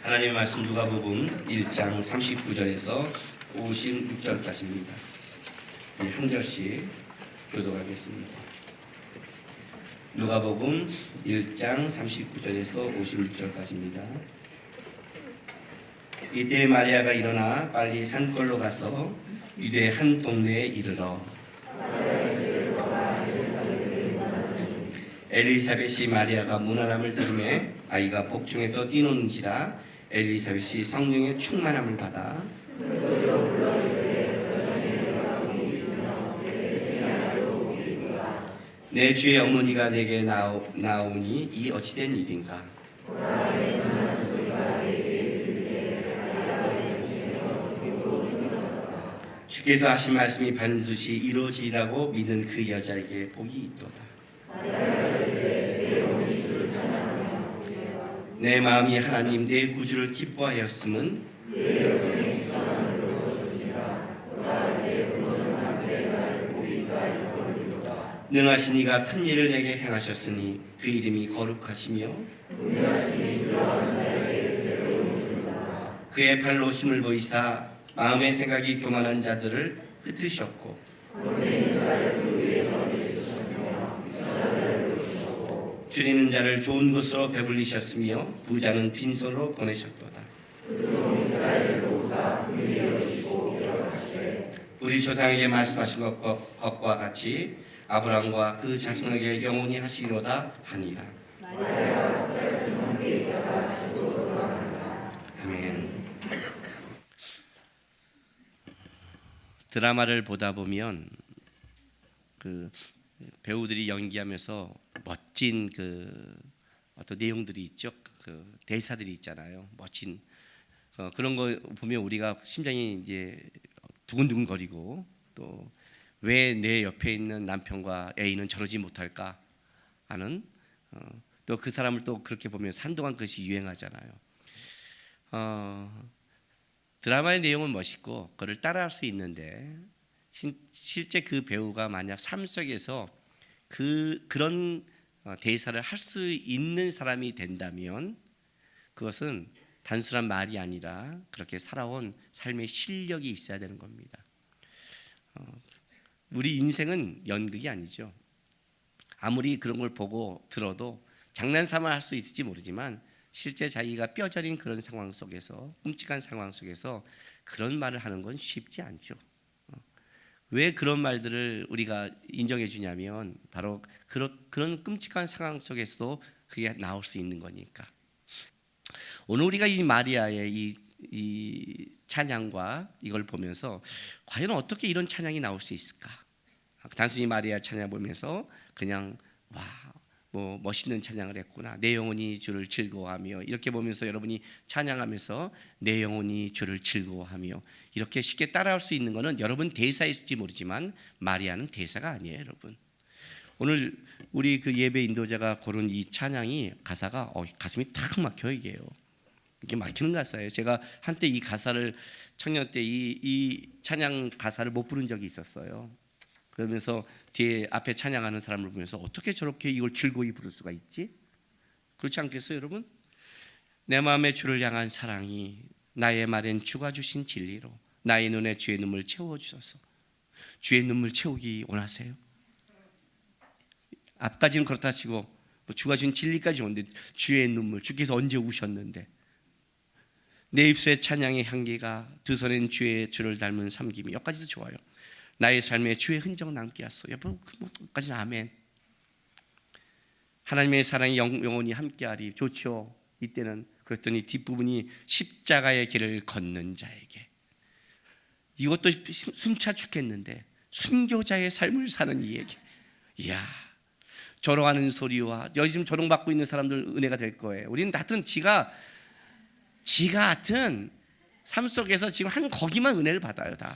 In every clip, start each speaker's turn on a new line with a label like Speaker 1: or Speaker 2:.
Speaker 1: 하나님의 말씀 누가복음 1장 39절에서 56절까지입니다. 한 절씩 교독하겠습니다. 누가복음 1장 39절에서 56절까지입니다. 이때 마리아가 일어나 빨리 산골로 가서 유대 한 동네에 이르러 엘리사벳이 마리아가 문안함을 들음에 아이가 복중에서 뛰노는지라 엘리사벳이 성령의 충만함을 받아 내 주의 어머니가 내게 나오니 이 어찌된 일인가? 주께서 하신 말씀이 반드시 이루어지리라고 믿는 그 여자에게 복이 있도다. 내 마음이 하나님 내 구주를 기뻐하였음은 능하신 이가 큰 일을 내게 행하셨으니 그 이름이 거룩하시며 그의 팔로 힘을 보이사 마음의 생각이 교만한 자들을 흩으셨고 줄이는 자를 좋은 곳으로 배불리셨으며 부자는 빈손으로 보내셨도다. 우리 조상에게 말씀하신 것과 같이 아브라함과 그 자손에게 영원히 하시리로다 하니라. 아멘. 드라마를 보다 보면 그 배우들이 연기하면서 멋진 그 어떤 내용들이 있죠. 그 대사들이 있잖아요. 멋진 그런 거 보면 우리가 심장이 이제 두근두근거리고 또 왜 내 옆에 있는 남편과 애인은 저러지 못할까 하는 또 그 사람을 또 그렇게 보면 한동안 그것이 유행하잖아요. 드라마의 내용은 멋있고 그걸 따라할 수 있는데 실제 그 배우가 만약 삶 속에서 그런 대사를 할 수 있는 사람이 된다면 그것은 단순한 말이 아니라 그렇게 살아온 삶의 실력이 있어야 되는 겁니다. 우리 인생은 연극이 아니죠. 아무리 그런 걸 보고 들어도 장난삼아 할 수 있을지 모르지만 실제 자기가 뼈저린 그런 상황 속에서 끔찍한 상황 속에서 그런 말을 하는 건 쉽지 않죠. 왜 그런 말들을 우리가 인정해 주냐면 바로 그런 끔찍한 상황 속에서도 그게 나올 수 있는 거니까. 오늘 우리가 이 마리아의 이 찬양과 이걸 보면서 과연 어떻게 이런 찬양이 나올 수 있을까? 단순히 마리아 찬양 보면서 그냥 뭐 멋있는 찬양을 했구나. 내 영혼이 주를 즐거워하며 이렇게 보면서 여러분이 찬양하면서 내 영혼이 주를 즐거워하며 이렇게 쉽게 따라할 수 있는 것은 여러분 대사일지 모르지만 마리아는 대사가 아니에요, 여러분. 오늘 우리 그 예배 인도자가 고른 이 찬양이 가사가 가슴이 탁 막혀요. 이게 막히는 가사예요. 제가 한때 이 가사를 청년 때 이 찬양 가사를 못 부른 적이 있었어요. 그러면서 뒤에 앞에 찬양하는 사람을 보면서 어떻게 저렇게 이걸 즐거이 부를 수가 있지? 그렇지 않겠어요, 여러분? 내 마음에 주를 향한 사랑이 나의 말엔 주가 주신 진리로 나의 눈에 주의 눈물 채워주소서. 주의 눈물 채우기 원하세요? 앞까지는 그렇다 치고 뭐 주가 주신 진리까지 오는데 주의 눈물, 주께서 언제 우셨는데 내 입술의 찬양의 향기가 두 손엔 주를 닮은 삼김이 여기까지도 좋아요. 나의 삶에 주의 흔적 남게 하소서. 여러분 그까지는 아멘. 하나님의 사랑이 영원히 함께하리. 좋죠. 이때는 그랬더니 뒷부분이 십자가의 길을 걷는 자에게. 이것도 숨차 죽겠는데 순교자의 삶을 사는 이에게. 이야, 조롱하는 소리와 요즘 조롱받고 있는 사람들 은혜가 될 거예요. 우리는 하여튼 지가 하여튼 삶 속에서 지금 한 거기만 은혜를 받아요. 다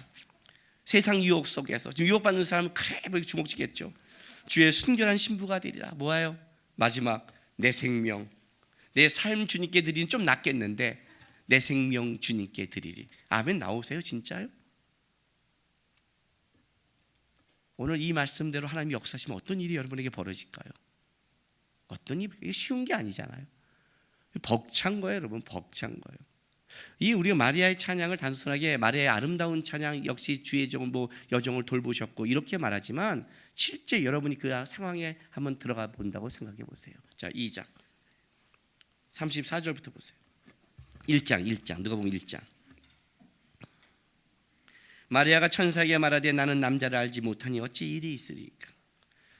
Speaker 1: 세상 유혹 속에서 지금 유혹받는 사람은 그래 주목지겠죠. 주의 순결한 신부가 되리라. 뭐예요? 마지막 내 생명, 내 삶 주님께 드리는 좀 낫겠는데 내 생명 주님께 드리리. 아멘. 나오세요 진짜요? 오늘 이 말씀대로 하나님이 역사하시면 어떤 일이 여러분에게 벌어질까요? 어떤 일이 쉬운 게 아니잖아요. 벅찬 거예요, 여러분. 벅찬 거예요. 이 우리가 마리아의 찬양을 단순하게 마리아의 아름다운 찬양, 역시 주의 여종을 여종을 돌보셨고 이렇게 말하지만 실제 여러분이 그 상황에 한번 들어가 본다고 생각해 보세요. 자, 2장 34절부터 보세요. 1장 누가복음 1장. 마리아가 천사에게 말하되 나는 남자를 알지 못하니 어찌 일이 있으리까.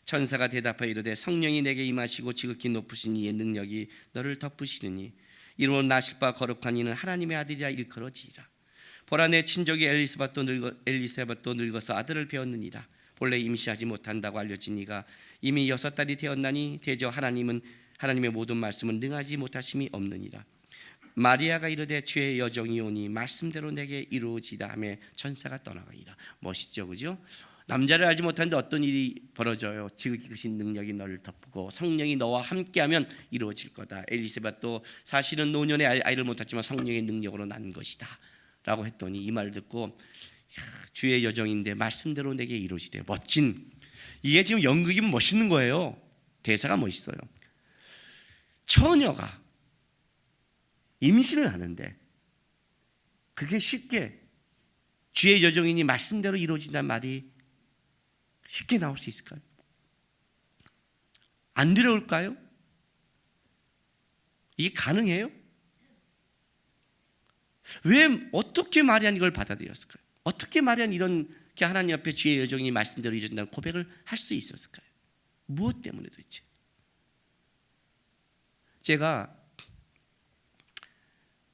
Speaker 1: 천사가 대답하여 이르되 성령이 내게 임하시고 지극히 높으신 이의 능력이 너를 덮으시느니 이로 나실 바 거룩한 이는 하나님의 아들이라 일컬어지리라. 보라 내 친족이 엘리사벳도 늙어서 아들을 배웠느니라. 본래 임시하지 못한다고 알려진 이가 이미 6달이 되었나니 대저 하나님의 모든 말씀은 능하지 못하심이 없느니라. 마리아가 이르되 주의 여종이 오니 말씀대로 내게 이루어지다 하며 천사가 떠나가니라. 멋있죠, 그죠? 남자를 알지 못하는데 어떤 일이 벌어져요? 지극히 크신 능력이 너를 덮고 성령이 너와 함께하면 이루어질 거다. 엘리사벳도 사실은 노년에 아이를 못했지만 성령의 능력으로 난 것이다 라고 했더니 이 말을 듣고 주의 여종인데 말씀대로 내게 이루어지되. 멋진, 이게 지금 연극이면 멋있는 거예요. 대사가 멋있어요. 처녀가 임신을 하는데 그게 쉽게 주의 여종이니 말씀대로 이루어진다는 말이 쉽게 나올 수 있을까요? 안 두려울까요? 이게 가능해요? 왜, 어떻게 마리아는 이걸 받아들였을까요? 어떻게 마리아는 이렇게 하나님 앞에 주의 여종이 말씀대로 이루어진다는 고백을 할 수 있었을까요? 무엇 때문에 도대체? 제가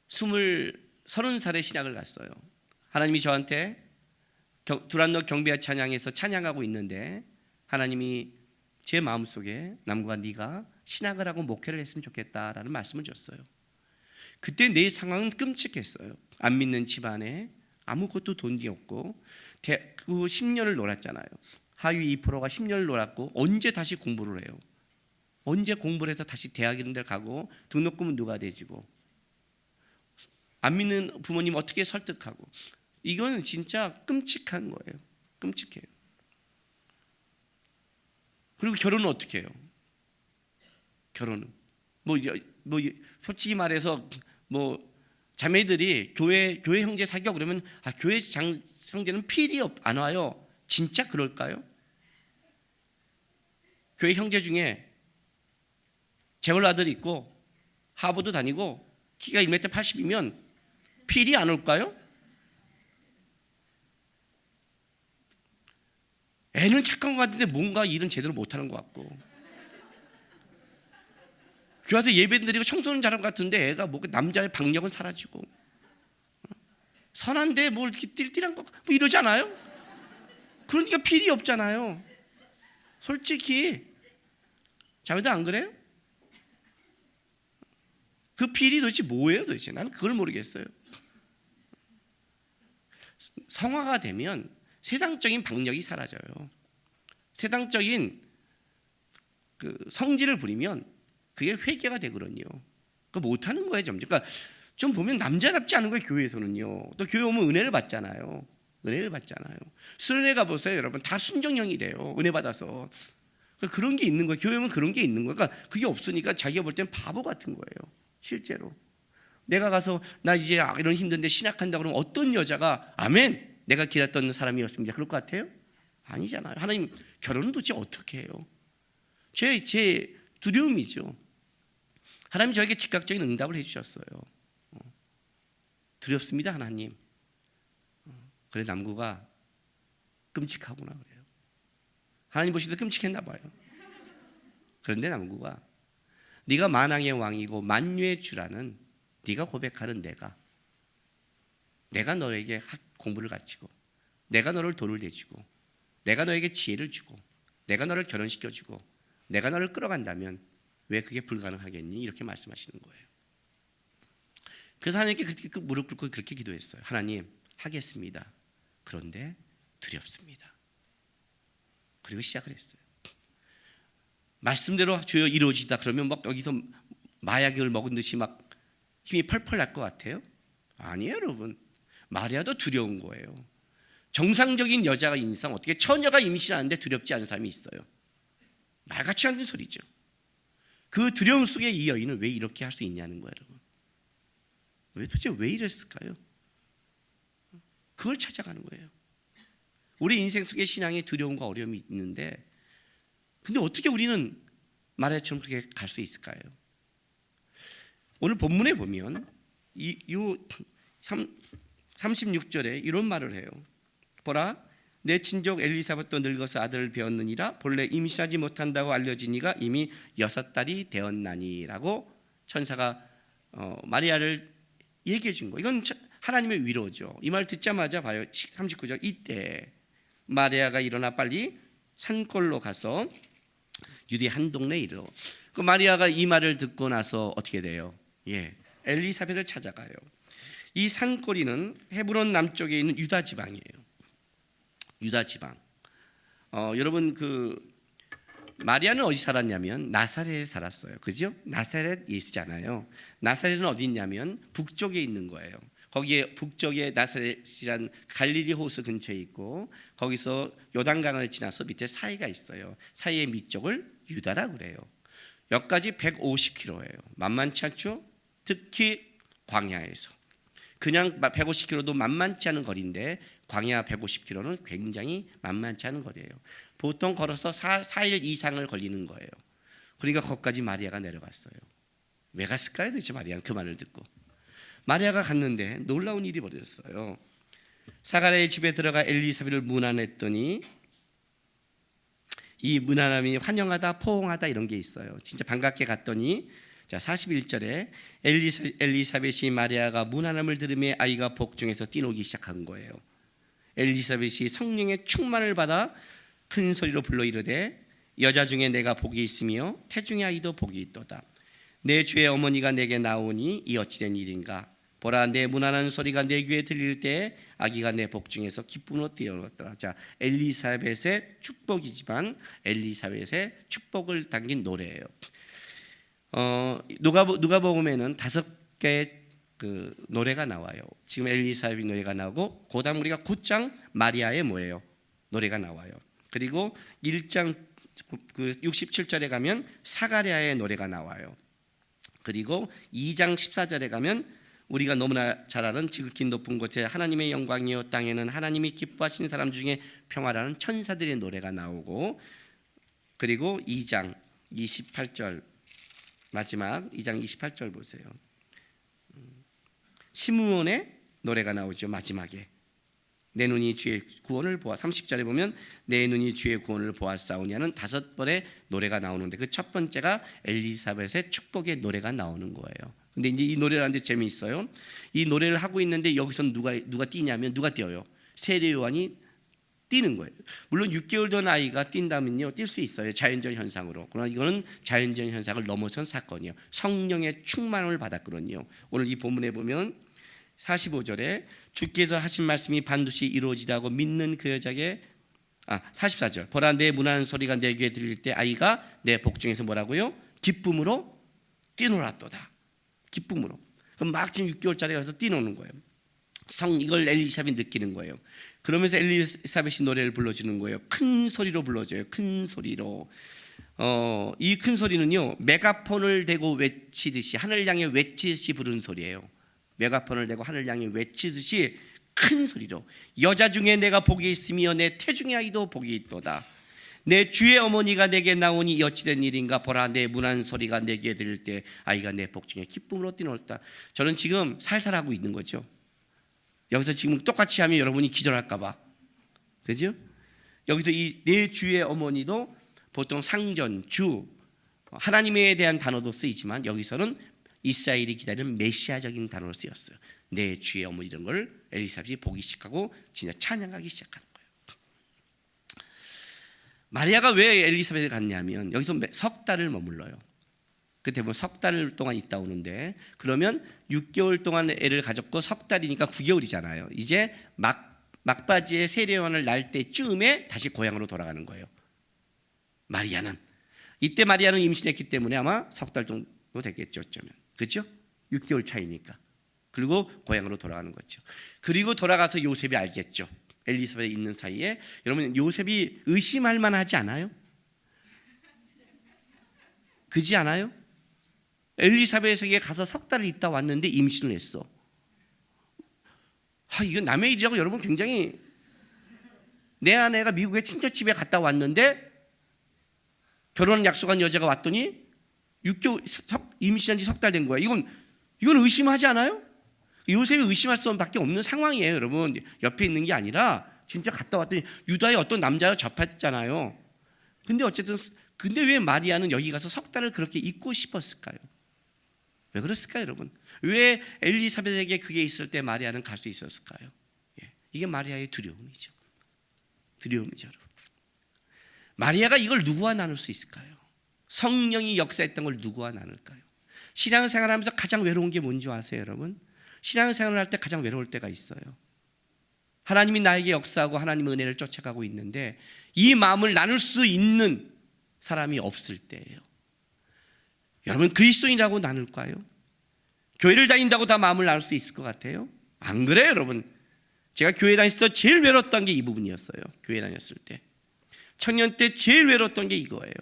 Speaker 1: 30살에 신학을 갔어요. 하나님이 저한테 두란노 경배와 찬양에서 찬양하고 있는데 하나님이 제 마음속에 남구가 네가 신학을 하고 목회를 했으면 좋겠다라는 말씀을 줬어요. 그때 내 상황은 끔찍했어요. 안 믿는 집안에 아무것도 돈이 없고 그 10년을 놀았잖아요. 하위 2%가 10년을 놀았고 언제 다시 공부를 해요? 언제 공부를 해서 다시 대학 이런 데 가고 등록금은 누가 대주고 안 믿는 부모님 어떻게 설득하고. 이건 진짜 끔찍한 거예요. 끔찍해요. 그리고 결혼은 어떻게 해요? 결혼은 뭐 솔직히 말해서 자매들이 교회 형제 사귀어 그러면 교회 형제는 필이 안 와요. 진짜 그럴까요? 교회 형제 중에 재벌 아들 있고 하버드 다니고 키가 1m 80이면 필이 안 올까요? 애는 착한 것 같은데 뭔가 일은 제대로 못하는 것 같고 교회 와서 예배 드리고 청소는 잘하는 것 같은데 애가 남자의 박력은 사라지고 선한데 뭘 이렇게 띨띨한 거 이러잖아요. 그러니까 필이 없잖아요. 솔직히 자매들 안 그래요? 그 필이 도대체 뭐예요 도대체? 나는 그걸 모르겠어요. 성화가 되면 세상적인 박력이 사라져요. 세상적인 그 성질을 부리면 그게 회개가 되거든요. 그거 못하는 거예요 점점. 그러니까 좀 보면 남자답지 않은 거예요 교회에서는요. 또 교회 오면 은혜를 받잖아요. 은혜를 받잖아요. 수련회 가보세요 여러분. 다 순종형이 돼요. 은혜 받아서. 그러니까 그런 게 있는 거예요. 교회 오면 그런 게 있는 거예요. 그러니까 그게 없으니까 자기가 볼 땐 바보 같은 거예요. 실제로. 내가 가서 나 이제 이런 힘든데 신학한다 그러면 어떤 여자가 아멘 내가 기다렸던 사람이었습니다. 그럴 것 같아요? 아니잖아요. 하나님 결혼은 도대체 어떻게 해요? 제 두려움이죠. 하나님 저에게 즉각적인 응답을 해주셨어요. 두렵습니다 하나님. 그래 남구가 끔찍하구나 그래요. 하나님 보실 때 끔찍했나 봐요. 그런데 남구가 네가 만왕의 왕이고 만유의 주라는 네가 고백하는 내가 너에게 공부를 가르치고 내가 너를 돈을 대주고 내가 너에게 지혜를 주고 내가 너를 결혼시켜주고 내가 너를 끌어간다면 왜 그게 불가능하겠니? 이렇게 말씀하시는 거예요. 그래서 하나님께 무릎 꿇고 그렇게 기도했어요. 하나님 하겠습니다. 그런데 두렵습니다. 그리고 시작을 했어요. 말씀대로 주여 이루어지다 그러면 막 여기서 마약을 먹은 듯이 막 힘이 펄펄 날 것 같아요? 아니에요 여러분. 마리아도 두려운 거예요. 정상적인 여자가 인상 어떻게 처녀가 임신하는데 두렵지 않은 사람이 있어요? 말같이 않는 소리죠. 그 두려움 속에 이 여인은 왜 이렇게 할 수 있냐는 거예요, 여러분. 도대체 왜 이랬을까요? 그걸 찾아가는 거예요. 우리 인생 속에 신앙에 두려움과 어려움이 있는데, 근데 어떻게 우리는 마리아처럼 그렇게 갈 수 있을까요? 오늘 본문에 보면 이 36절에 이런 말을 해요. 보라, 내 친족 엘리사벳도 늙어서 아들을 배었느니라. 본래 임신하지 못한다고 알려지니가 이미 6달이 되었나니라고 천사가 마리아를 얘기해 준 거예요. 이건 하나님의 위로죠. 이 말 듣자마자 봐요. 39절, 이때 마리아가 일어나 빨리 산골로 가서 유대 한 동네에 이르러. 그 마리아가 이 말을 듣고 나서 어떻게 돼요? 엘리사벳을 찾아가요. 이 산골이는 헤브론 남쪽에 있는 유다 지방이에요. 유다 지방. 여러분 마리아는 어디 살았냐면 나사렛에 살았어요. 그죠? 나사렛 예수잖아요. 나사렛은 어디 있냐면 북쪽에 있는 거예요. 거기에 북쪽에 나사렛이란 갈릴리 호수 근처에 있고, 거기서 요단강을 지나서 밑에 사이가 있어요. 사이의 밑쪽을 유다라고 그래요. 여기까지 150km예요. 만만치 않죠? 특히 광야에서. 그냥 150km도 만만치 않은 거리인데 광야 150km는 굉장히 만만치 않은 거리예요. 보통 걸어서 4일 이상을 걸리는 거예요. 그러니까 거기까지 마리아가 내려갔어요. 왜 갔을까요? 도대체 마리아는 그 말을 듣고. 마리아가 갔는데 놀라운 일이 벌어졌어요. 사가랴의 집에 들어가 엘리사벳을 문안했더니, 이 문안함이 환영하다, 포옹하다 이런 게 있어요. 진짜 반갑게 갔더니, 자 41절에 엘리사벳이 마리아가 문안함을 들으며 아이가 복중에서 뛰노기 시작한 거예요. 엘리사벳이 성령의 충만을 받아 큰 소리로 불러 이르되, 여자 중에 내가 복이 있으며 태중의 아이도 복이 있도다. 내 주의 어머니가 내게 나오니 이 어찌된 일인가. 보라, 내 무난한 소리가 내 귀에 들릴 때 아기가 내 복중에서 기쁨으로 뛰어놀았더라. 자, 엘리사벳의 축복이지만 엘리사벳의 축복을 담긴 노래예요. 누가복음에는 5개의 그 노래가 나와요. 지금 엘리사벳 노래가 나오고, 그다음 우리가 곧장 마리아의 뭐예요? 노래가 나와요. 그리고 1장 67절에 가면 사가랴의 노래가 나와요. 그리고 2장 14절에 가면 우리가 너무나 잘 아는 지극히 높은 곳에 하나님의 영광이요 땅에는 하나님이 기뻐하신 사람 중에 평화라는 천사들의 노래가 나오고, 그리고 2장 28절 마지막 2장 28절 보세요. 시므온의 노래가 나오죠. 마지막에 내 눈이 주의 구원을 보아, 30절에 보면 내 눈이 주의 구원을 보았사오니 하는 5번의 노래가 나오는데, 그 첫 번째가 엘리사벳의 축복의 노래가 나오는 거예요. 근데 이제 이 노래를 하는데 재미있어요. 이 노래를 하고 있는데 여기서 누가 뛰냐면, 누가 뛰어요? 세례 요한이 뛰는 거예요. 물론 6개월 된 아이가 뛴다면요, 뛸 수 있어요. 자연적 현상으로. 그러나 이거는 자연적 현상을 넘어선 사건이에요. 성령의 충만함을 받았거든요. 오늘 이 본문에 보면 45절에 주께서 하신 말씀이 반드시 이루어지다고 믿는 그 여자에게, 44절, 보라, 내 무난한 소리가 내 귀에 들릴 때 아이가 내 복중에서 뭐라고요? 기쁨으로 뛰놀았도다. 기쁨으로. 그럼 막 지금 6개월짜리 가서 뛰노는 거예요. 이걸 엘리사벳이 느끼는 거예요. 그러면서 엘리사벳이 노래를 불러주는 거예요. 큰 소리로 불러줘요. 큰 소리로. 이 큰 소리는요, 메가폰을 대고 외치듯이, 하늘 향해 외치듯이 부르는 소리예요. 메가폰을 대고 하늘 향해 외치듯이 큰 소리로, 여자 중에 내가 복이 있으며 내 태중의 아이도 복이 있도다. 내 주의 어머니가 내게 나오니 어찌된 일인가. 보라, 내 문안 소리가 내게 들릴 때 아이가 내 복중에 기쁨으로 뛰놀다. 저는 지금 살살하고 있는 거죠. 여기서 지금 똑같이 하면 여러분이 기절할까 봐. 그죠? 여기서 이 내 주의 어머니도 보통 상전, 주, 하나님에 대한 단어도 쓰이지만 여기서는 이스라엘이 기다리는 메시아적인 단어로 쓰였어요. 내 주의 어머니, 이런 걸 엘리사벳이 보기 시작하고 진짜 찬양하기 시작하는 거예요. 마리아가 왜 엘리사벳을 갔냐면 여기서 석 달을 머물러요. 그때 보면 석 달 동안 있다 오는데, 그러면 6개월 동안 애를 가졌고 석 달이니까 9개월이잖아요. 이제 막바지에 세례요한을 날 때쯤에 다시 고향으로 돌아가는 거예요. 마리아는 이때 마리아는 임신했기 때문에 아마 석 달 정도 됐겠죠. 어쩌면. 그렇죠? 6개월 차이니까. 그리고 고향으로 돌아가는 거죠. 그리고 돌아가서 요셉이 알겠죠. 엘리사벳이 있는 사이에. 여러분, 요셉이 의심할 만하지 않아요? 그지 않아요? 엘리사벳에게 가서 석 달을 있다 왔는데 임신을 했어. 이건 남의 일이라고 여러분 굉장히, 내 아내가 미국의 친척집에 갔다 왔는데 결혼 약속한 여자가 왔더니 6개월 임신한 지 석 달 된 거야. 이건 의심하지 않아요? 요셉이 의심할 수밖에 없는 상황이에요, 여러분. 옆에 있는 게 아니라 진짜 갔다 왔더니 유다의 어떤 남자와 접했잖아요. 근데 왜 마리아는 여기 가서 석 달을 그렇게 있고 싶었을까요? 왜 그랬을까요, 여러분? 왜 엘리사벳에게 그게 있을 때 마리아는 갈 수 있었을까요? 이게 마리아의 두려움이죠. 두려움이죠, 여러분. 마리아가 이걸 누구와 나눌 수 있을까요? 성령이 역사했던 걸 누구와 나눌까요? 신앙생활하면서 가장 외로운 게 뭔지 아세요, 여러분? 신앙생활을 할 때 가장 외로울 때가 있어요. 하나님이 나에게 역사하고 하나님의 은혜를 쫓아가고 있는데 이 마음을 나눌 수 있는 사람이 없을 때예요. 여러분, 그리스도인이라고 나눌까요? 교회를 다닌다고 다 마음을 나눌 수 있을 것 같아요? 안 그래요, 여러분. 제가 교회 다녔을 때 제일 외로웠던 게 이 부분이었어요. 교회 다녔을 때 청년 때 제일 외로웠던 게 이거예요.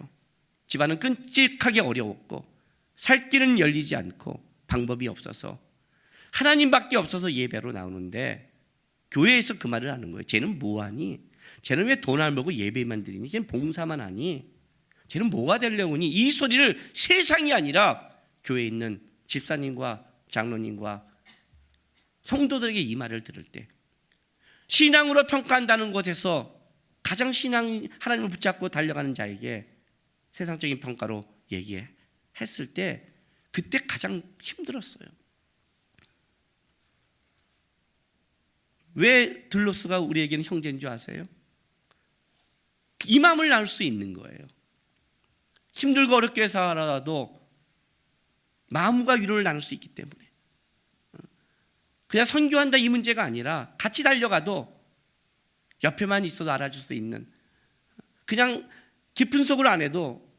Speaker 1: 집안은 끔찍하게 어려웠고 살 길은 열리지 않고 방법이 없어서 하나님밖에 없어서 예배로 나오는데 교회에서 그 말을 하는 거예요. 쟤는 뭐하니? 쟤는 왜 돈 안 벌고 예배만 드리니? 쟤는 봉사만 하니? 쟤는 뭐가 되려고 하니? 이 소리를 세상이 아니라 교회에 있는 집사님과 장로님과 성도들에게 이 말을 들을 때, 신앙으로 평가한다는 것에서 가장 하나님을 붙잡고 달려가는 자에게 세상적인 평가로 얘기했을 때 그때 가장 힘들었어요. 왜 들로스가 우리에게는 형제인 줄 아세요? 이 마음을 나눌 수 있는 거예요. 힘들고 어렵게 살아도 마음과 위로를 나눌 수 있기 때문에. 그냥 선교한다 이 문제가 아니라 같이 달려가도 옆에만 있어도 알아줄 수 있는, 그냥 깊은 속으로 안 해도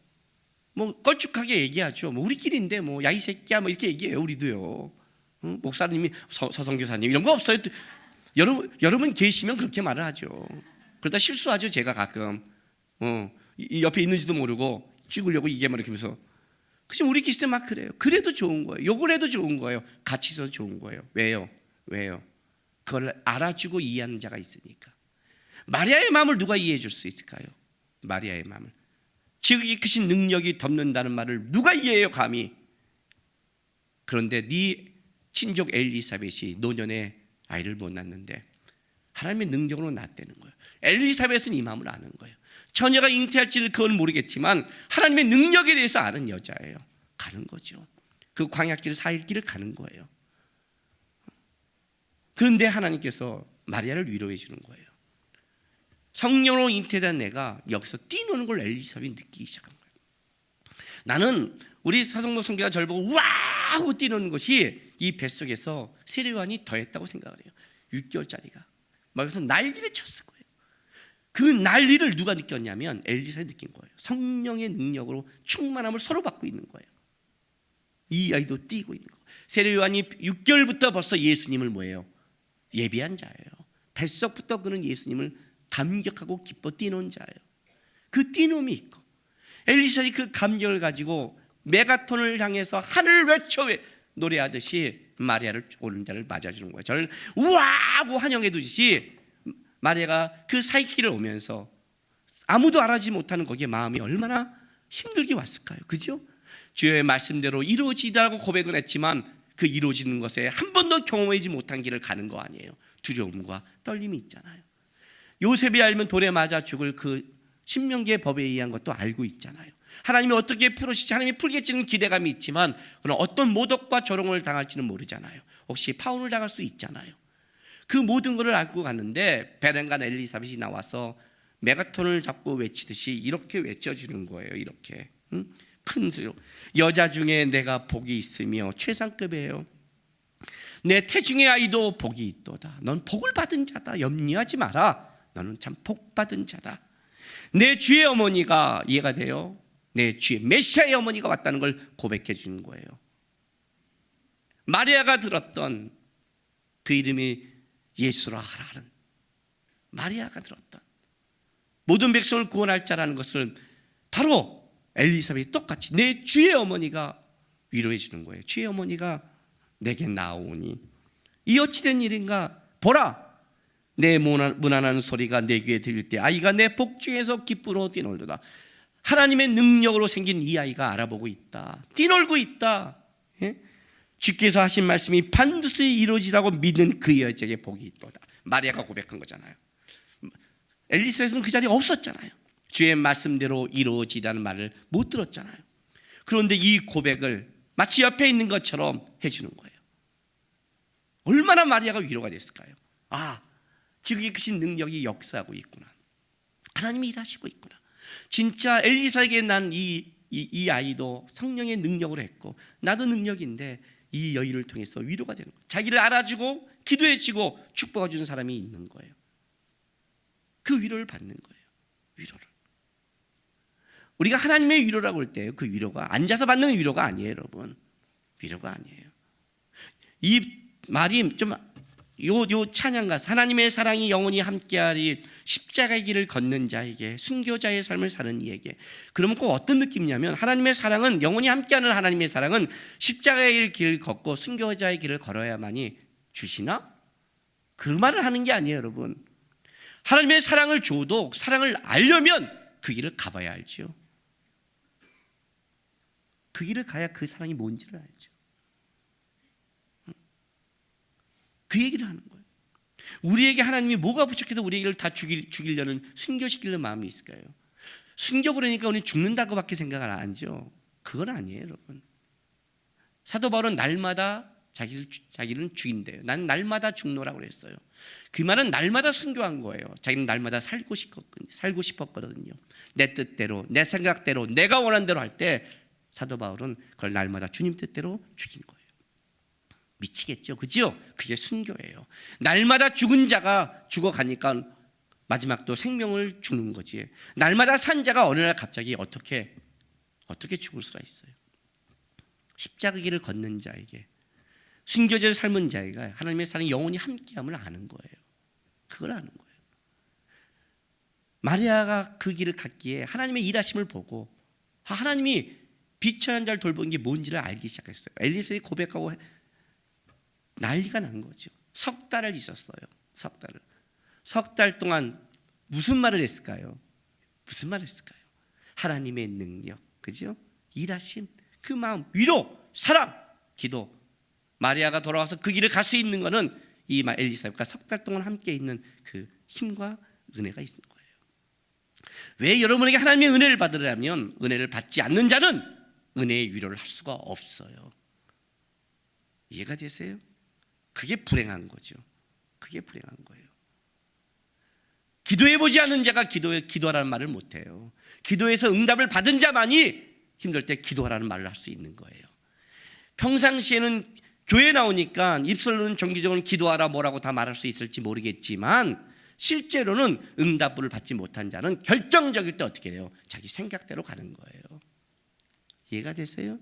Speaker 1: 걸쭉하게 얘기하죠. 우리끼리인데 야 이 새끼야 이렇게 얘기해요. 우리도요. 목사님이 서성교사님 이런 거 없어요. 여러분 계시면 그렇게 말을 하죠. 그러다 실수하죠. 제가 가끔 이 옆에 있는지도 모르고 찍으려고 이게 막 이렇게 하면서. 그치, 우리 기스 막 그래요. 그래도 좋은 거예요. 욕을 해도 좋은 거예요. 같이 있어도 좋은 거예요. 왜요? 그걸 알아주고 이해하는 자가 있으니까. 마리아의 마음을 누가 이해해 줄 수 있을까요? 마리아의 마음을. 지극히 크신 능력이 덮는다는 말을 누가 이해해요, 감히? 그런데 네 친족 엘리사벳이 노년에 아이를 못 낳는데 하나님의 능력으로 낳았다는 거예요. 엘리사벳은 이 마음을 아는 거예요. 처녀가 잉태할지를 그건 모르겠지만 하나님의 능력에 대해서 아는 여자예요. 가는 거죠. 그 광야길 4일길을 가는 거예요. 그런데 하나님께서 마리아를 위로해 주는 거예요. 성령으로 잉태된 내가 여기서 뛰노는 걸 엘리사벳이 느끼기 시작한 거예요. 나는 우리 사성모 성교가 저를 보고 우와 하고 뛰노는 것이 이 뱃속에서 세례요한이 더했다고 생각을 해요. 6개월짜리가 막 그래서 난리를 쳤을 거예요. 그 난리를 누가 느꼈냐면 엘리사벳이 느낀 거예요. 성령의 능력으로 충만함을 서로 받고 있는 거예요. 이 아이도 뛰고 있는 거예요. 세례요한이 6개월부터 벌써 예수님을 뭐예요? 예비한 자예요. 뱃속부터 그는 예수님을 감격하고 기뻐 뛰노는 자예요. 그 뛰놈이 있고 엘리사벳이 그 감격을 가지고 메가톤을 향해서 하늘을 외쳐 노래하듯이 마리아를 오는 자를 맞아주는 거예요. 저를 우와하고 환영해 두듯이 마리아가 그 사이길을 오면서 아무도 알아지 못하는 거기에 마음이 얼마나 힘들게 왔을까요? 그죠? 주의 말씀대로 이루어지다라고 고백은 했지만 그 이루어지는 것에 한 번도 경험하지 못한 길을 가는 거 아니에요. 두려움과 떨림이 있잖아요. 요셉이 알면 돌에 맞아 죽을 그 신명기의 법에 의한 것도 알고 있잖아요. 하나님이 어떻게 풀으실지 하나님이 풀겠지는 기대감이 있지만 그런 어떤 모독과 조롱을 당할지는 모르잖아요. 혹시 파혼을 당할 수 있잖아요. 그 모든 것을 알고 갔는데 베렌간 엘리사벳이 나와서 메가톤을 잡고 외치듯이 이렇게 외쳐주는 거예요. 이렇게 큰 소리로 여자 중에 내가 복이 있으며 최상급이에요. 내 태중의 아이도 복이 있도다. 넌 복을 받은 자다. 염려하지 마라. 너는 참 복 받은 자다. 내 주의 어머니가 이해가 돼요. 내 주의 메시아의 어머니가 왔다는 걸 고백해 주는 거예요. 마리아가 들었던 그 이름이 예수라 하라는, 마리아가 들었던 모든 백성을 구원할 자라는 것을 바로 엘리사벳이 똑같이 내 주의 어머니가 위로해 주는 거예요. 주의 어머니가 내게 나오니 이 어찌된 일인가? 보라, 내 무난한 소리가 내 귀에 들릴 때 아이가 내 복중에서 기쁘러 뛰놀도다. 하나님의 능력으로 생긴 이 아이가 알아보고 있다. 뛰놀고 있다. 예? 주께서 하신 말씀이 반드시 이루어지라고 믿는 그 여자에게 복이 있도다. 마리아가 고백한 거잖아요. 엘리사벳은 그 자리에 없었잖아요. 주의 말씀대로 이루어지라는 말을 못 들었잖아요. 그런데 이 고백을 마치 옆에 있는 것처럼 해주는 거예요. 얼마나 마리아가 위로가 됐을까요? 지극히 크신 능력이 역사하고 있구나. 하나님이 일하시고 있구나. 진짜 엘리사에게 난 이 아이도 성령의 능력으로 했고 나도 능력인데 이 여인을 통해서 위로가 되는 거예요. 자기를 알아주고 기도해주고 축복해주는 사람이 있는 거예요. 그 위로를 받는 거예요. 위로를. 우리가 하나님의 위로라고 할 때 그 위로가 앉아서 받는 위로가 아니에요, 여러분. 위로가 아니에요. 이 말이 좀 요 찬양 가사, 하나님의 사랑이 영원히 함께하리, 십자가의 길을 걷는 자에게, 순교자의 삶을 사는 이에게. 그러면 꼭 어떤 느낌이냐면 하나님의 사랑은, 영원히 함께하는 하나님의 사랑은 십자가의 길을 걷고 순교자의 길을 걸어야만이 주시나? 그 말을 하는 게 아니에요, 여러분. 하나님의 사랑을 줘도 사랑을 알려면 그 길을 가봐야 알죠. 그 길을 가야 그 사랑이 뭔지를 알죠. 그 얘기를 하는 거예요. 우리에게 하나님이 뭐가 부족해서 우리에게 다 죽이려는, 순교시키려는 마음이 있을까요? 순교 그러니까 우리 죽는다고밖에 생각을 안 하죠. 그건 아니에요, 여러분. 사도 바울은 날마다 자기는 죽인대요. 난 날마다 죽노라고 그랬어요. 그 말은 날마다 순교한 거예요. 자기는 날마다 살고 싶었거든요. 내 뜻대로, 내 생각대로, 내가 원하는 대로 할 때 사도 바울은 그걸 날마다 주님 뜻대로 죽인 거예요. 미치겠죠, 그죠? 그게 순교예요. 날마다 죽은 자가 죽어가니까 마지막도 생명을 주는 거지. 날마다 산 자가 어느 날 갑자기 어떻게 죽을 수가 있어요? 십자가 길을 걷는 자에게, 순교제를 삶은 자가 하나님의 사랑이 영원히 함께함을 아는 거예요. 그걸 아는 거예요. 마리아가 그 길을 갔기에 하나님의 일하심을 보고 하나님이 비천한 자를 돌보는 게 뭔지를 알기 시작했어요. 엘리사벳이 고백하고 난리가 난 거죠. 석 달을 있었어요. 석 달 동안 무슨 말을 했을까요? 무슨 말을 했을까요? 하나님의 능력, 그죠? 일하심, 그 마음, 위로, 사랑, 기도. 마리아가 돌아와서 그 길을 갈 수 있는 것은 이 엘리사벳과 석 달 동안 함께 있는 그 힘과 은혜가 있는 거예요. 왜 여러분에게 하나님의 은혜를 받으려면 은혜를 받지 않는 자는 은혜의 위로를 할 수가 없어요. 이해가 되세요? 그게 불행한 거죠. 그게 불행한 거예요. 기도해보지 않는 자가 기도하라는 말을 못해요. 기도해서 응답을 받은 자만이 힘들 때 기도하라는 말을 할 수 있는 거예요. 평상시에는 교회 나오니까 입술로는 정기적으로 기도하라 뭐라고 다 말할 수 있을지 모르겠지만 실제로는 응답을 받지 못한 자는 결정적일 때 어떻게 해요? 자기 생각대로 가는 거예요. 이해가 되세요?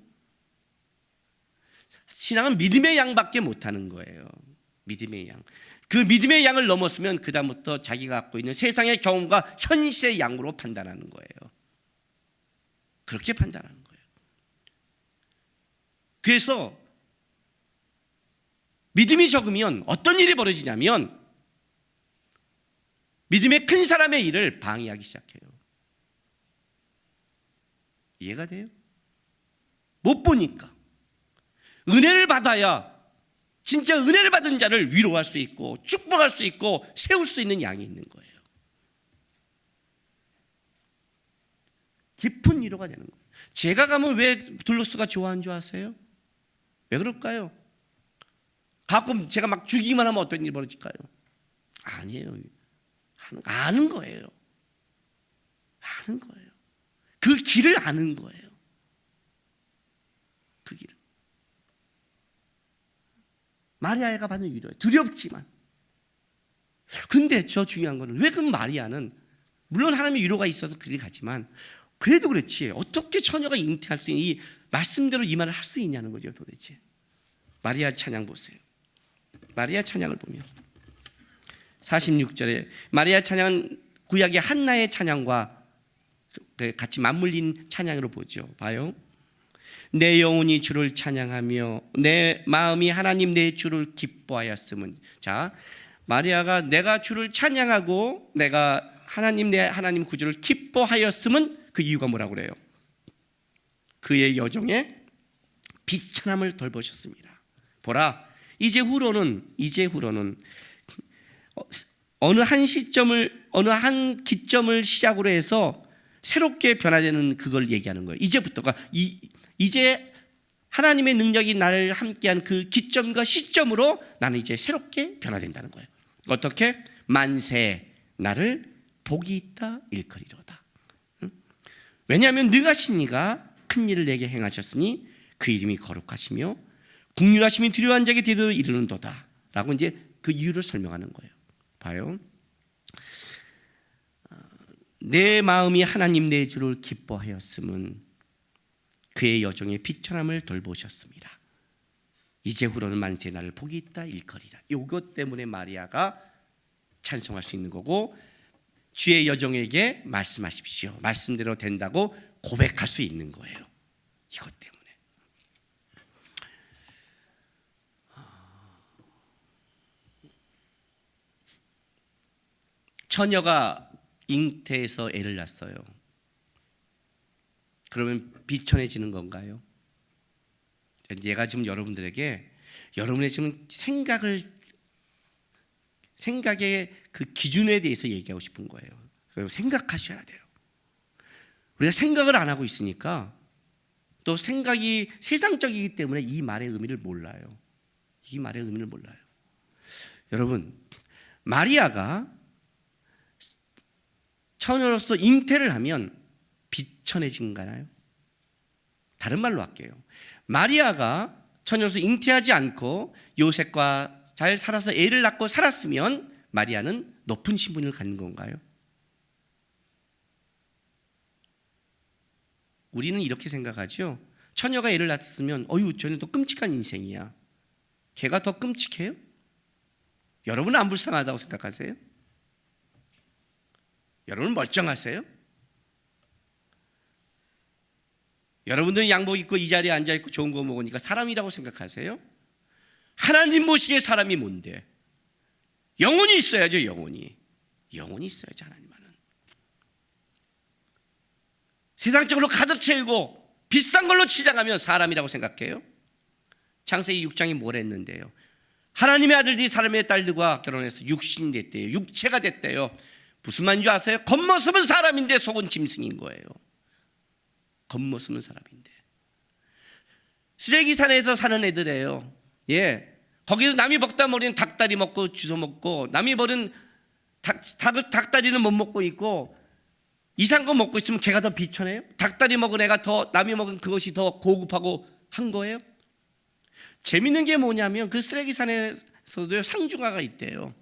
Speaker 1: 신앙은 믿음의 양밖에 못하는 거예요. 믿음의 양. 그 믿음의 양을 넘었으면 그 다음부터 자기가 갖고 있는 세상의 경험과 현실의 양으로 판단하는 거예요. 그렇게 판단하는 거예요. 그래서 믿음이 적으면 어떤 일이 벌어지냐면 믿음의 큰 사람의 일을 방해하기 시작해요. 이해가 돼요? 못 보니까. 은혜를 받아야 진짜 은혜를 받은 자를 위로할 수 있고 축복할 수 있고 세울 수 있는 양이 있는 거예요. 깊은 위로가 되는 거예요. 제가 가면 왜 둘러스가 좋아하는 줄 아세요? 왜 그럴까요? 가끔 제가 막 죽이기만 하면 어떤 일이 벌어질까요? 아니에요. 아는 거예요. 아는 거예요. 그 길을 아는 거예요. 그 길을. 마리아가 받는 위로예요. 두렵지만. 근데 저 중요한 거는 왜 그 마리아는 물론 하나님의 위로가 있어서 그리 가지만 그래도 그렇지 어떻게 처녀가 잉태할 수 있는 이 말씀대로 이 말을 할 수 있냐는 거죠. 도대체 마리아 찬양 보세요. 마리아 찬양을 보면 46절에 마리아 찬양은 구약의 한나의 찬양과 같이 맞물린 찬양으로 보죠. 봐요. 내 영혼이 주를 찬양하며 내 마음이 하나님 내 주를 기뻐하였음은. 자, 마리아가 내가 주를 찬양하고 내가 하나님 내 하나님 구주를 기뻐하였음은 그 이유가 뭐라고 그래요? 그의 여정에 비천함을 돌보셨습니다. 보라, 이제 후로는 어느 한 기점을 시작으로 해서 새롭게 변화되는 그걸 얘기하는 거예요. 이제부터가 이제 하나님의 능력이 나를 함께한 그 기점과 시점으로 나는 이제 새롭게 변화된다는 거예요. 어떻게? 만세 나를 복이 있다 일컬이로다. 왜냐하면 너가 신이가 큰 일을 내게 행하셨으니 그 이름이 거룩하시며 국률하심이 두려워한 자에게 대도 이르는도다 라고 이제 그 이유를 설명하는 거예요. 봐요. 내 마음이 하나님 내 주를 기뻐하였음은 그의 여정의 비천함을 돌보셨습니다. 이제후로는 만세 나를 복이 있다 일컬이라. 이것 때문에 마리아가 찬송할 수 있는 거고, 주의 여정에게 말씀하십시오, 말씀대로 된다고 고백할 수 있는 거예요. 이것 때문에. 처녀가 잉태해서 애를 낳았어요. 그러면 비천해지는 건가요? 얘가 지금 여러분들에게 여러분의 지금 생각의 그 기준에 대해서 얘기하고 싶은 거예요. 생각하셔야 돼요. 우리가 생각을 안 하고 있으니까, 또 생각이 세상적이기 때문에 이 말의 의미를 몰라요. 이 말의 의미를 몰라요. 여러분, 마리아가 처녀로서 잉태를 하면 비천해진가요? 다른 말로 할게요. 마리아가 처녀로서 잉태하지 않고 요셉과 잘 살아서 애를 낳고 살았으면 마리아는 높은 신분을 갖는 건가요? 우리는 이렇게 생각하죠. 처녀가 애를 낳았으면 쟤는 더 끔찍한 인생이야. 걔가 더 끔찍해요? 여러분은 안 불쌍하다고 생각하세요? 여러분 멀쩡하세요? 여러분들은 양복 입고 이 자리에 앉아있고 좋은 거 먹으니까 사람이라고 생각하세요? 하나님 모시기에 사람이 뭔데? 영혼이 있어야죠. 영혼이 있어야죠. 하나님 안은. 세상적으로 가득 채우고 비싼 걸로 치장하면 사람이라고 생각해요? 창세기 6장이 뭘 했는데요? 하나님의 아들들이 사람의 딸들과 결혼해서 육신이 됐대요. 육체가 됐대요. 무슨 말인지 아세요? 겉모습은 사람인데 속은 짐승인 거예요. 겉모습은 사람인데. 쓰레기산에서 사는 애들이에요. 거기서 남이 먹다 버린 닭다리 먹고 주워 먹고, 남이 버린 닭다리는 못 먹고 있고, 이상한 거 먹고 있으면 걔가 더 비천해요? 닭다리 먹은 애가 더, 남이 먹은 그것이 더 고급하고 한 거예요? 재밌는 게 뭐냐면 그 쓰레기산에서도 상중하가 있대요.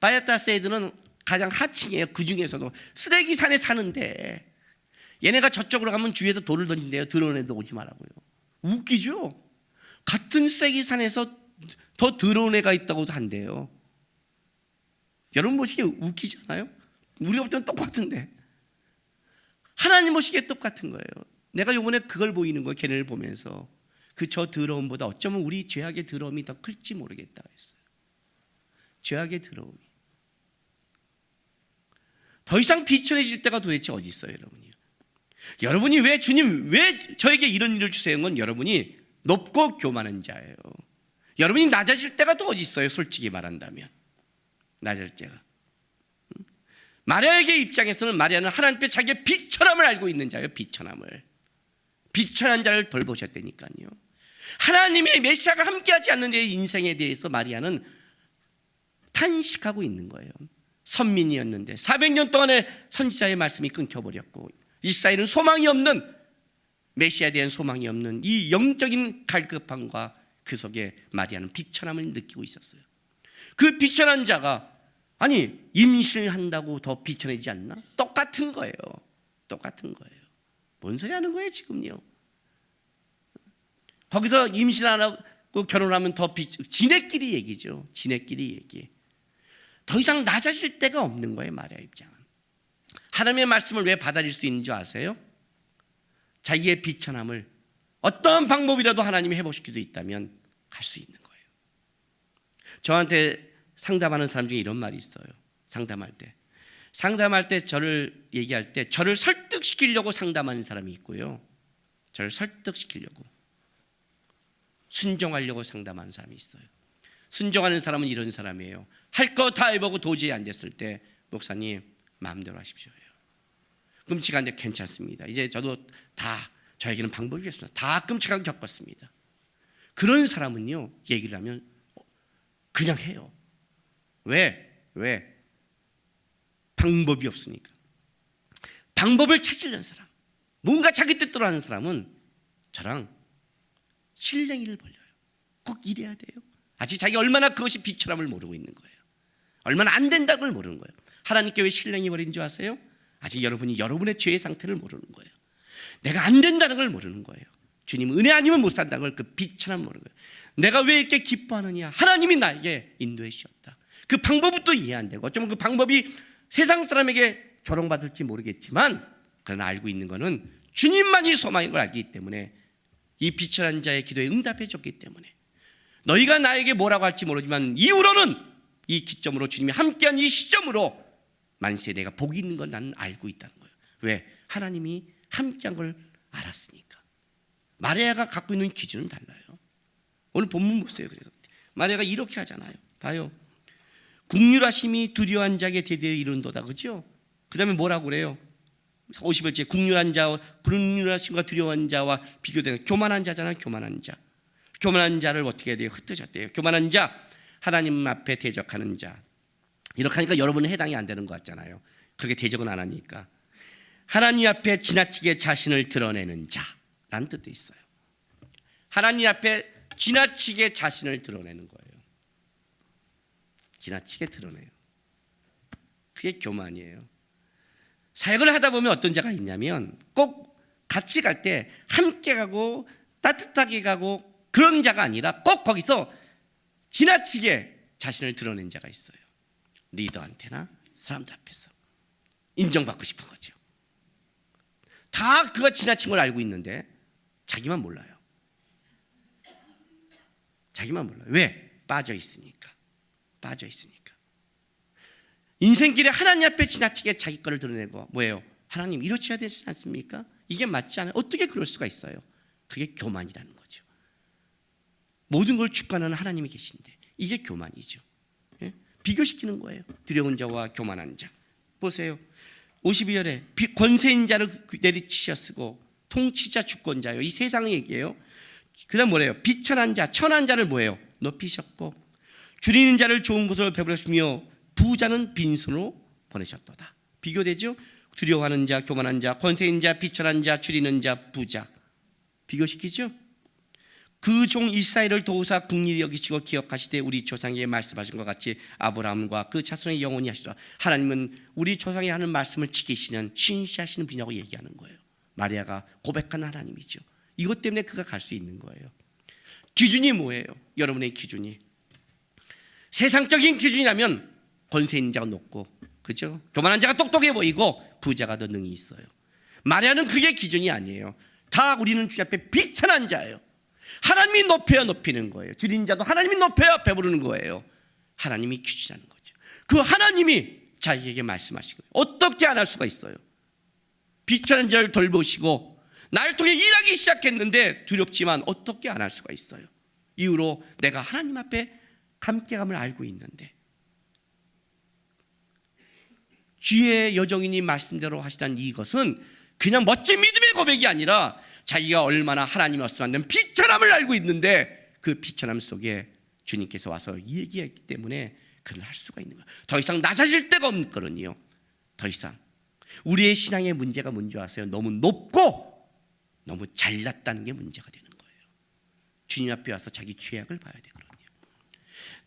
Speaker 1: 바야타스 애들은 가장 하층이에요. 그 중에서도 쓰레기산에 사는데 얘네가 저쪽으로 가면 주위에서 돌을 던진대요. 더러운 애도 오지 말라고요. 웃기죠? 같은 쓰레기산에서 더 더러운 애가 있다고도 한대요. 여러분 보시기에 웃기잖아요? 우리가 볼 때는 똑같은데 하나님 보시기에 똑같은 거예요. 내가 이번에 그걸 보이는 거예요. 걔네를 보면서 저 더러움보다 어쩌면 우리 죄악의 더러움이 더 클지 모르겠다 했어요. 죄악의 더러움이 더 이상 비천해질 때가 도대체 어디 있어요, 여러분이? 여러분이 왜 주님 왜 저에게 이런 일을 주세요? 건 여러분이 높고 교만한 자예요. 여러분이 낮아질 때가 또 어디 있어요? 솔직히 말한다면 낮아질 때가. 마리아에게 입장에서는 마리아는 하나님께 자기의 비천함을 알고 있는 자예요. 비천한 자를 돌보셨다니까요. 하나님의 메시아가 함께하지 않는 내 인생에 대해서 마리아는 탄식하고 있는 거예요. 선민이었는데 400년 동안의 선지자의 말씀이 끊겨버렸고, 이스라엘은 소망이 없는, 메시아에 대한 소망이 없는 이 영적인 갈급함과 그 속에 마리아는 비천함을 느끼고 있었어요. 그 비천한 자가 임신을 한다고 더 비천해지지 않나? 똑같은 거예요. 뭔 소리 하는 거예요 지금요? 거기서 임신 안 하고 결혼하면 더 지네끼리 얘기죠. 지네끼리 얘기. 더 이상 낮아질 데가 없는 거예요. 마리아 입장은. 하나님의 말씀을 왜 받아들일 수 있는 줄 아세요? 자기의 비천함을 어떤 방법이라도 하나님이 회복시킬 수 있다면 갈 수 있는 거예요. 저한테 상담하는 사람 중에 이런 말이 있어요. 상담할 때 저를 얘기할 때 저를 설득시키려고 상담하는 사람이 있고요, 저를 설득시키려고, 순종하려고 상담하는 사람이 있어요. 순종하는 사람은 이런 사람이에요. 할 거 다 해보고 도저히 안 됐을 때 목사님 마음대로 하십시오. 끔찍한데 괜찮습니다. 이제 저도 다, 저에게는 방법이 있습니다. 다 끔찍하게 겪었습니다. 그런 사람은요, 얘기를 하면 그냥 해요. 왜? 방법이 없으니까. 방법을 찾으려는 사람, 뭔가 자기 뜻대로 하는 사람은 저랑 실랭이를 벌려요. 꼭 이래야 돼요. 아직 자기가 얼마나 그것이 비천함을 모르고 있는 거예요. 얼마나 안 된다는 걸 모르는 거예요. 하나님께 왜 실랭이 벌인 줄 아세요? 아직 여러분이 여러분의 죄의 상태를 모르는 거예요. 내가 안 된다는 걸 모르는 거예요. 주님 은혜 아니면 못 산다는 걸, 그 비천함을 모르는 거예요. 내가 왜 이렇게 기뻐하느냐, 하나님이 나에게 인도해 주셨다. 그 방법은 또 이해 안 되고, 어쩌면 그 방법이 세상 사람에게 조롱받을지 모르겠지만, 그러나 알고 있는 것은 주님만이 소망인 걸 알기 때문에, 이 비천한 자의 기도에 응답해 줬기 때문에, 너희가 나에게 뭐라고 할지 모르지만 이후로는 이 기점으로, 주님이 함께한 이 시점으로 만세 내가 복이 있는 걸 나는 알고 있다는 거예요. 왜? 하나님이 함께한 걸 알았으니까. 마리아가 갖고 있는 기준은 달라요. 오늘 본문 보세요. 그래서 마리아가 이렇게 하잖아요. 봐요. 국률하심이 두려워한 자에게 대대로 이룬도다, 그죠? 그 다음에 뭐라고 그래요? 51절, 국률한 자와, 국률하심과 두려워한 자와 비교되는, 교만한 자잖아요. 교만한 자를 어떻게 해야 돼요? 흩어졌대요. 교만한 자, 하나님 앞에 대적하는 자. 이렇게 하니까 여러분은 해당이 안 되는 것 같잖아요. 그렇게 대적은 안 하니까. 하나님 앞에 지나치게 자신을 드러내는 자라는 뜻도 있어요. 하나님 앞에 지나치게 자신을 드러내는 거예요. 지나치게 드러내요. 그게 교만이에요. 사역을 하다 보면 어떤 자가 있냐면, 꼭 같이 갈 때 함께 가고 따뜻하게 가고 그런 자가 아니라 꼭 거기서 지나치게 자신을 드러낸 자가 있어요. 리더한테나 사람들 앞에서 인정받고 싶은 거죠. 다 그가 지나친 걸 알고 있는데 자기만 몰라요. 왜? 빠져 있으니까. 인생길에 하나님 앞에 지나치게 자기 거를 드러내고, 뭐예요? 하나님 이렇지 해야 되지 않습니까? 이게 맞지 않아요? 어떻게 그럴 수가 있어요? 그게 교만이라는 거죠. 모든 걸 주관하는 하나님이 계신데 이게 교만이죠. 예? 비교시키는 거예요. 두려운 자와 교만한 자. 보세요. 52절에 권세인 자를 내리치셨고 통치자 주권자요, 이 세상 얘기예요. 그 다음 뭐래요? 비천한 자, 천한 자를 뭐예요? 높이셨고 줄이는 자를 좋은 곳으로 베풀었으며 부자는 빈손으로 보내셨도다. 비교되죠? 두려워하는 자, 교만한 자, 권세인 자, 비천한 자, 줄이는 자, 부자. 비교시키죠? 그 종 이스라엘을 도우사 긍휼히 여기시고 기억하시되 우리 조상에게 말씀하신 것 같이 아브라함과 그 자손의 영원히 하시라. 하나님은 우리 조상이 하는 말씀을 지키시는 신실하시는 분이라고 얘기하는 거예요. 마리아가 고백하는 하나님이죠. 이것 때문에 그가 갈 수 있는 거예요. 기준이 뭐예요? 여러분의 기준이 세상적인 기준이라면 권세 있는 자가 높고, 그죠? 교만한 자가 똑똑해 보이고 부자가 더 능히 있어요. 마리아는 그게 기준이 아니에요. 다 우리는 주님 앞에 비천한 자예요. 하나님이 높여야 높이는 거예요. 줄인 자도 하나님이 높여야 배부르는 거예요. 하나님이 기준하는 거죠. 그 하나님이 자기에게 말씀하신 거예요. 어떻게 안 할 수가 있어요? 비천한 자를 돌보시고 날 통해 일하기 시작했는데 두렵지만 어떻게 안 할 수가 있어요? 이후로 내가 하나님 앞에 함께감을 알고 있는데, 주의 여정인이 말씀대로 하시던 이것은 그냥 멋진 믿음의 고백이 아니라 자기가 얼마나 하나님이 말씀하는 비천함을 알고 있는데 그 비천함 속에 주님께서 와서 얘기했기 때문에 그를 할 수가 있는 거예요. 더 이상 낮아질 데가 없거든요. 더 이상 우리의 신앙의 문제가 뭔지 아세요? 너무 높고 너무 잘났다는 게 문제가 되는 거예요. 주님 앞에 와서 자기 죄악을 봐야 되거든요.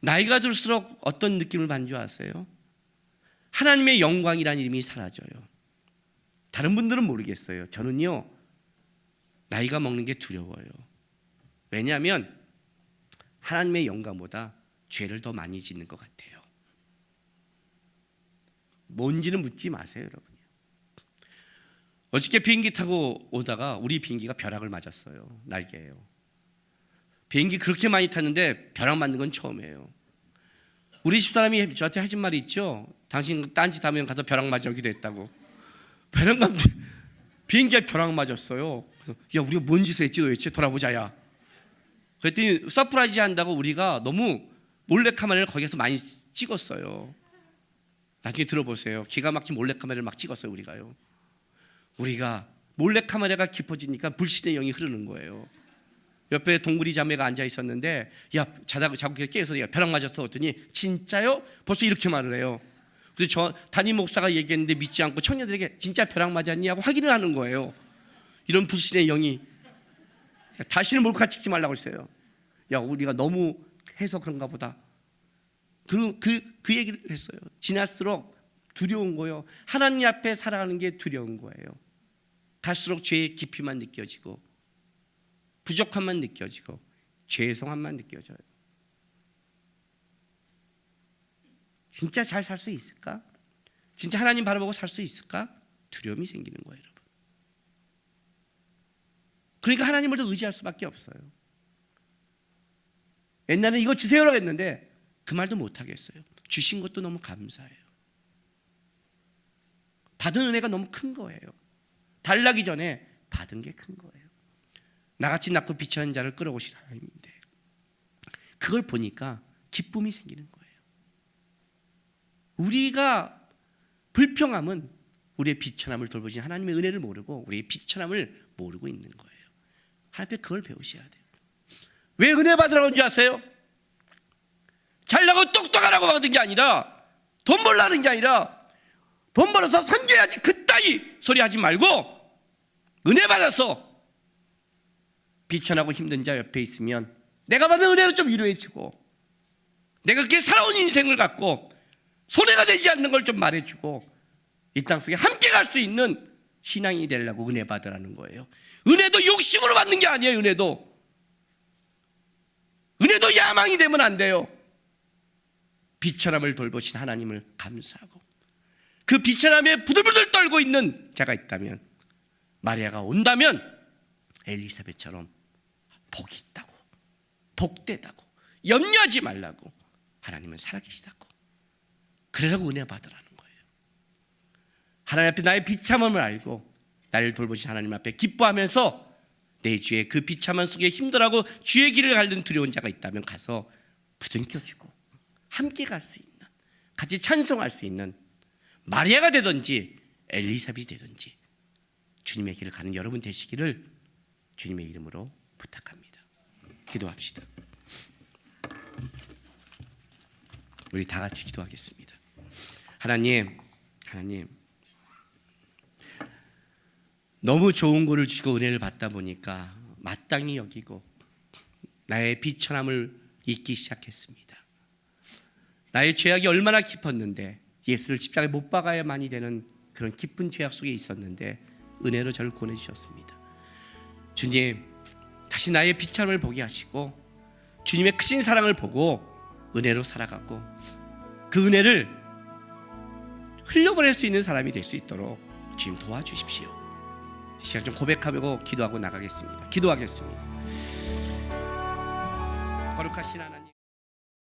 Speaker 1: 나이가 들수록 어떤 느낌을 받는 줄 아세요? 하나님의 영광이라는 이름이 사라져요. 다른 분들은 모르겠어요. 저는요, 나이가 먹는 게 두려워요. 왜냐하면 하나님의 영광보다 죄를 더 많이 짓는 것 같아요. 뭔지는 묻지 마세요, 여러분. 어저께 비행기 타고 오다가 우리 비행기가 벼락을 맞았어요. 날개예요. 비행기 그렇게 많이 탔는데 벼락 맞는 건 처음이에요. 우리 집사람이 저한테 하신 말이 있죠. 당신 딴짓 하면 가서 벼락 맞아 오기도 했다고. 비행기가 벼락 맞았어요. 그래서 야, 우리가 뭔 짓을 했지 도대체, 돌아보자야. 그랬더니 서프라이즈 한다고 우리가 너무 몰래카메라를 거기서 많이 찍었어요. 나중에 들어보세요. 기가 막힌 몰래카메라를 막 찍었어요. 우리가 몰래카메라가 깊어지니까 불신의 영이 흐르는 거예요. 옆에 동굴이 자매가 앉아 있었는데, 야, 자고 깨서 야, 벼락 맞았어 했더니 진짜요? 벌써 이렇게 말을 해요. 그래서 저 담임 목사가 얘기했는데 믿지 않고 청년들에게 진짜 벼락 맞았냐고 확인을 하는 거예요. 이런 불신의 영이. 다시는 몰카 찍지 말라고 했어요. 야, 우리가 너무 해서 그런가 보다. 그 얘기를 했어요. 지날수록 두려운 거예요. 하나님 앞에 살아가는 게 두려운 거예요. 갈수록 죄의 깊이만 느껴지고 부족함만 느껴지고 죄성함만 느껴져요. 진짜 잘 살 수 있을까? 진짜 하나님 바라보고 살 수 있을까? 두려움이 생기는 거예요, 여러분. 그러니까 하나님을 더 의지할 수밖에 없어요. 옛날에 이거 주세요라고 했는데 그 말도 못 하겠어요. 주신 것도 너무 감사해요. 받은 은혜가 너무 큰 거예요. 달라기 전에 받은 게 큰 거예요. 나같이 낳고 비천한 자를 끌어오신 하나님인데 그걸 보니까 기쁨이 생기는 거예요. 우리가 불평함은 우리의 비천함을 돌보신 하나님의 은혜를 모르고 우리의 비천함을 모르고 있는 거예요. 하나님 앞에 그걸 배우셔야 돼요. 왜 은혜 받으라고 하는지 아세요? 잘나고 똑똑하라고 받은 게 아니라, 돈 벌라는 게 아니라, 돈 벌어서 섬겨야지 그따위 소리 하지 말고 은혜 받아서 비천하고 힘든 자 옆에 있으면 내가 받은 은혜로 좀 위로해 주고, 내가 그렇게 살아온 인생을 갖고 손해가 되지 않는 걸 좀 말해 주고 이 땅 속에 함께 갈 수 있는 신앙이 되려고 은혜 받으라는 거예요. 은혜도 욕심으로 받는 게 아니에요. 은혜도 야망이 되면 안 돼요. 비천함을 돌보신 하나님을 감사하고 그 비천함에 부들부들 떨고 있는 자가 있다면, 마리아가 온다면 엘리사벳처럼 복이 있다고, 복되다고, 염려하지 말라고, 하나님은 살아계시다고, 그러라고 은혜 받으라는 거예요. 하나님 앞에 나의 비참함을 알고 나를 돌보신 하나님 앞에 기뻐하면서 내 주의 그 비참함 속에 힘들어하고 주의 길을 가는 두려운 자가 있다면 가서 부둥켜주고 함께 갈 수 있는, 같이 찬송할 수 있는 마리아가 되든지 엘리사벳이 되든지 주님의 길을 가는 여러분 되시기를 주님의 이름으로 부탁합니다. 기도합시다. 우리 다 같이 기도하겠습니다. 하나님, 너무 좋은 거를 주시고 은혜를 받다 보니까 마땅히 여기고 나의 비천함을 잊기 시작했습니다. 나의 죄악이 얼마나 깊었는데, 예수를 십자가에 못 박아야만이 되는 그런 깊은 죄악 속에 있었는데 은혜로 저를 구원해주셨습니다. 주님, 다시 나의 비참함을 보게 하시고 주님의 크신 사랑을 보고 은혜로 살아가고 그 은혜를 흘려보낼 수 있는 사람이 될 수 있도록 주님 도와주십시오. 이 시간 좀 고백하고 기도하고 나가겠습니다. 기도하겠습니다. 거룩하신 하나님,